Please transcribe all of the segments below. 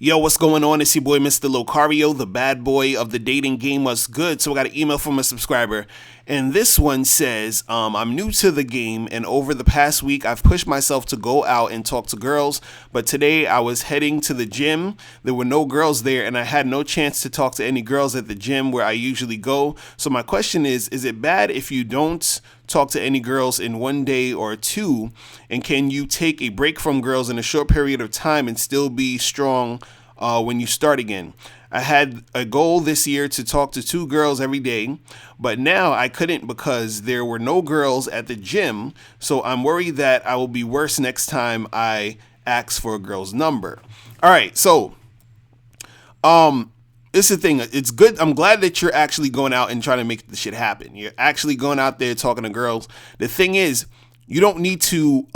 Yo, what's going on? It's your boy, Mr. Locario, the bad boy of the dating game. What's good? So I got an email from a subscriber, and this one says, I'm new to the game, and over the past week, I've pushed myself to go out and talk to girls, but today I was heading to the gym. There were no girls there, and I had no chance to talk to any girls at the gym where I usually go. So my question is it bad if you don't talk to any girls in one day or two, and can you take a break from girls in a short period of time and still be strong when you start again? I had a goal this year to talk to 2 girls every day, but now I couldn't because there were no girls at the gym, so I'm worried that I will be worse next time I ask for a girl's number. All right, so this is the thing. It's good. I'm glad that you're actually going out and trying to make the shit happen. You're actually going out there talking to girls. The thing is, you don't need to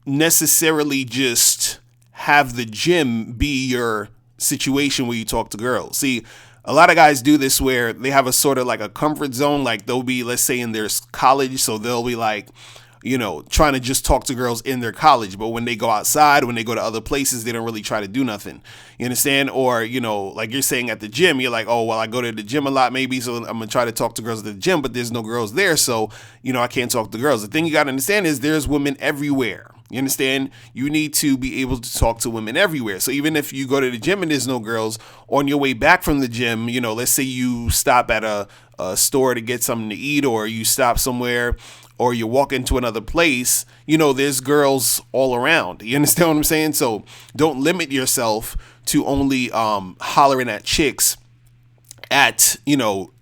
necessarily just have the gym be your situation where you talk to girls. See, a lot of guys do this where they have a sort of like a comfort zone. Like they'll be, let's say, in their college, so they'll be like, trying to just talk to girls in their college. But when they go outside, when they go to other places, they don't really try to do nothing. You understand? Or, like you're saying at the gym, you're like, oh, well, I go to the gym a lot maybe, so I'm going to try to talk to girls at the gym, but there's no girls there. So, I can't talk to girls. The thing you got to understand is there's women everywhere. You understand? You need to be able to talk to women everywhere. So even if you go to the gym and there's no girls, on your way back from the gym, let's say you stop at a store to get something to eat, or you stop somewhere, or you walk into another place, there's girls all around. You understand what I'm saying? So don't limit yourself to only hollering at chicks at,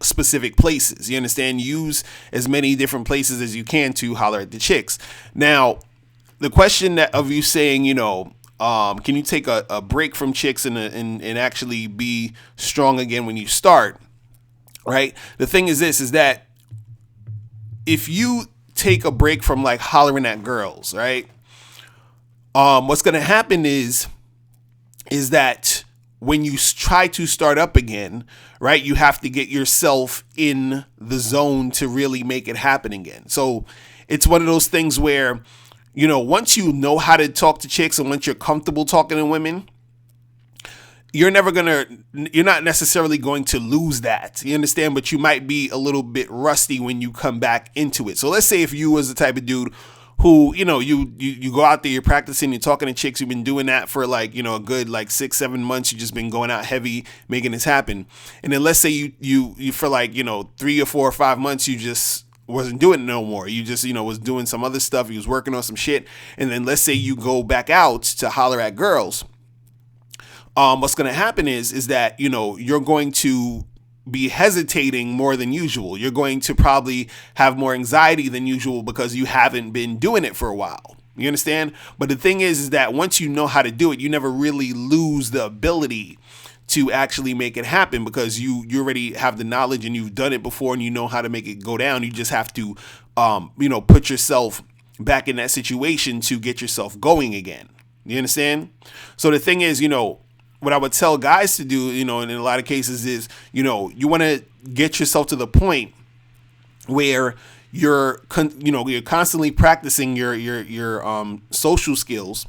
specific places. You understand? Use as many different places as you can to holler at the chicks. Now, the question of you saying, can you take a break from chicks and actually be strong again when you start, right? The thing is this, is that if you take a break from like hollering at girls, right? What's going to happen is that when you try to start up again, right, you have to get yourself in the zone to really make it happen again. So it's one of those things where, once you know how to talk to chicks and once you're comfortable talking to women, you're not necessarily going to lose that. You understand? But you might be a little bit rusty when you come back into it. So let's say if you was the type of dude who, you go out there, you're practicing, you're talking to chicks, you've been doing that for like, a good like 6-7 months, you've just been going out heavy, making this happen. And then let's say you for like, 3 or 4 or 5 months, you just wasn't doing it no more. You just, was doing some other stuff. You was working on some shit. And then let's say you go back out to holler at girls. What's going to happen is that, you're going to be hesitating more than usual. You're going to probably have more anxiety than usual because you haven't been doing it for a while. You understand? But the thing is that once you know how to do it, you never really lose the ability to actually make it happen because you already have the knowledge and you've done it before and you know how to make it go down. You just have to, put yourself back in that situation to get yourself going again. You understand? So the thing is, what I would tell guys to do, and in a lot of cases is, you want to get yourself to the point where you're constantly practicing your social skills,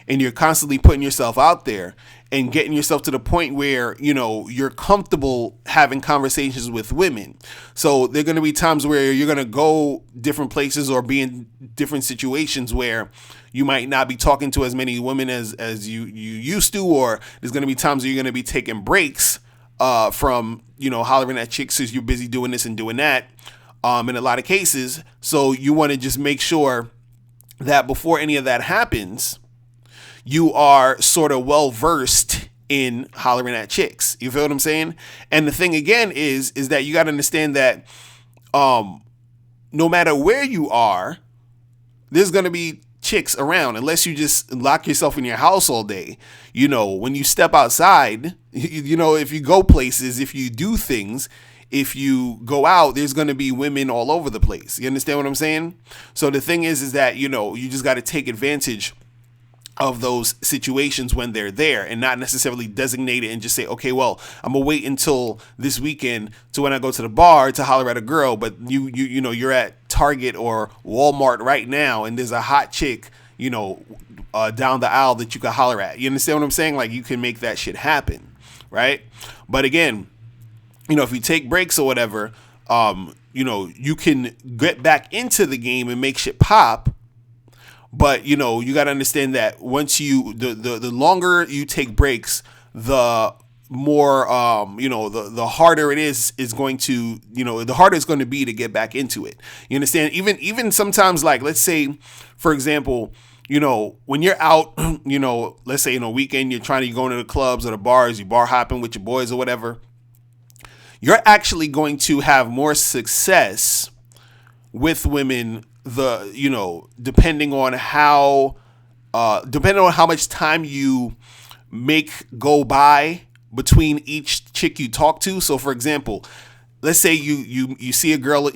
and you're constantly putting yourself out there and getting yourself to the point where, you're comfortable having conversations with women. So there are going to be times where you're going to go different places or be in different situations where you might not be talking to as many women as you used to, or there's going to be times where you're going to be taking breaks from, hollering at chicks because you're busy doing this and doing that in a lot of cases. So you want to just make sure that before any of that happens, you are sort of well versed in hollering at chicks. You feel what I'm saying? And the thing again is that you got to understand that no matter where you are, there's going to be chicks around unless you just lock yourself in your house all day. When you step outside, if you go places, if you do things, if you go out, there's going to be women all over the place. You understand what I'm saying? So the thing is that, you just got to take advantage of those situations when they're there and not necessarily designate it and just say, okay, well, I'm gonna wait until this weekend to when I go to the bar to holler at a girl, but you're at Target or Walmart right now and there's a hot chick, down the aisle that you can holler at. You understand what I'm saying? Like, you can make that shit happen, right? But again, if you take breaks or whatever, you can get back into the game and make shit pop. But, you got to understand that once the longer you take breaks, the more, the harder it is going to, the harder it's going to be to get back into it. You understand? Even sometimes, like, let's say, for example, when you're out, let's say in a weekend, you're trying to go into the clubs or the bars, you bar hopping with your boys or whatever, you're actually going to have more success with women, depending on how much time you make go by between each chick you talk to. So for example, let's say you see a girl,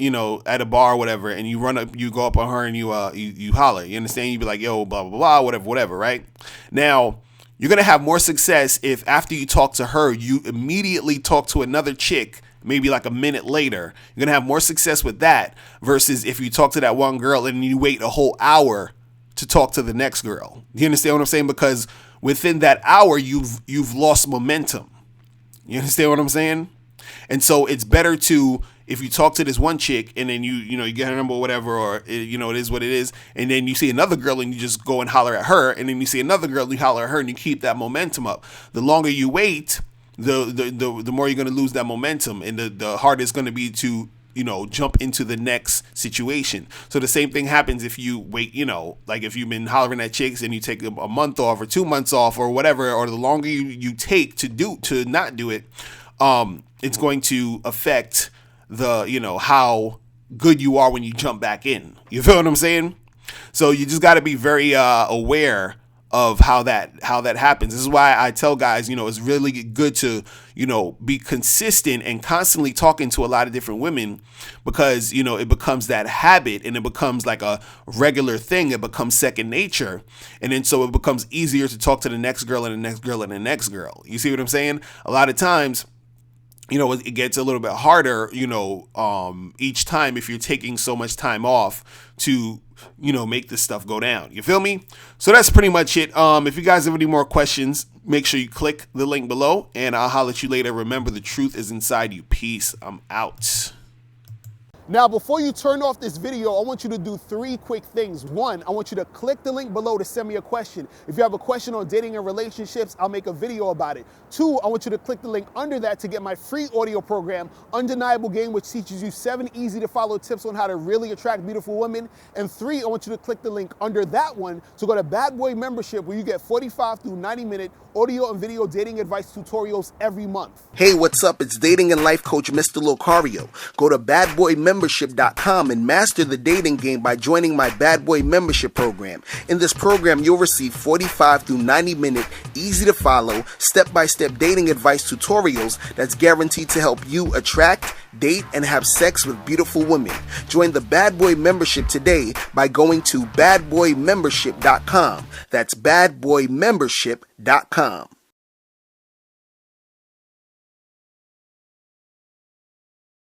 at a bar or whatever, and you go up on her and you holler. You understand? You be like, yo, blah, blah, blah, whatever, right? Now, you're going to have more success if after you talk to her, you immediately talk to another chick, maybe like a minute later. You're going to have more success with that versus if you talk to that one girl and you wait a whole hour to talk to the next girl. You understand what I'm saying? Because within that hour, you've lost momentum. You understand what I'm saying? And so it's better to, if you talk to this one chick and then you get her number or whatever, or it is what it is, and then you see another girl and you just go and holler at her, and then you see another girl and you holler at her, and you keep that momentum up. The longer you wait, the more you're going to lose that momentum, and the harder it's going to be to jump into the next situation. So the same thing happens if you wait, like if you've been hollering at chicks and you take a month off or 2 months off or whatever, or the longer you take to not do it, it's going to affect how good you are when you jump back in. You feel what I'm saying? So you just got to be very aware of how that happens. This is why I tell guys, it's really good to, be consistent and constantly talking to a lot of different women, because, it becomes that habit and it becomes like a regular thing. It becomes second nature. And then so it becomes easier to talk to the next girl and the next girl and the next girl. You see what I'm saying? A lot of times, it gets a little bit harder, each time if you're taking so much time off to, make this stuff go down. You feel me? So that's pretty much it. If you guys have any more questions, make sure you click the link below and I'll holler at you later. Remember, the truth is inside you. Peace. I'm out. Now, before you turn off this video, I want you to do 3 quick things. 1, I want you to click the link below to send me a question. If you have a question on dating and relationships, I'll make a video about it. 2, I want you to click the link under that to get my free audio program, Undeniable Game, which teaches you 7 easy to follow tips on how to really attract beautiful women. And 3, I want you to click the link under that one to go to Bad Boy Membership, where you get 45 through 90-minute audio and video dating advice tutorials every month. Hey, what's up? It's dating and life coach Mr. Locario. Go to badboymembership.com and master the dating game by joining my Bad Boy Membership program. In this program, you'll receive 45 through 90-minute, easy to follow, step-by-step dating advice tutorials that's guaranteed to help you attract, date, and have sex with beautiful women. Join the Bad Boy Membership today by going to badboymembership.com. That's badboymembership.com.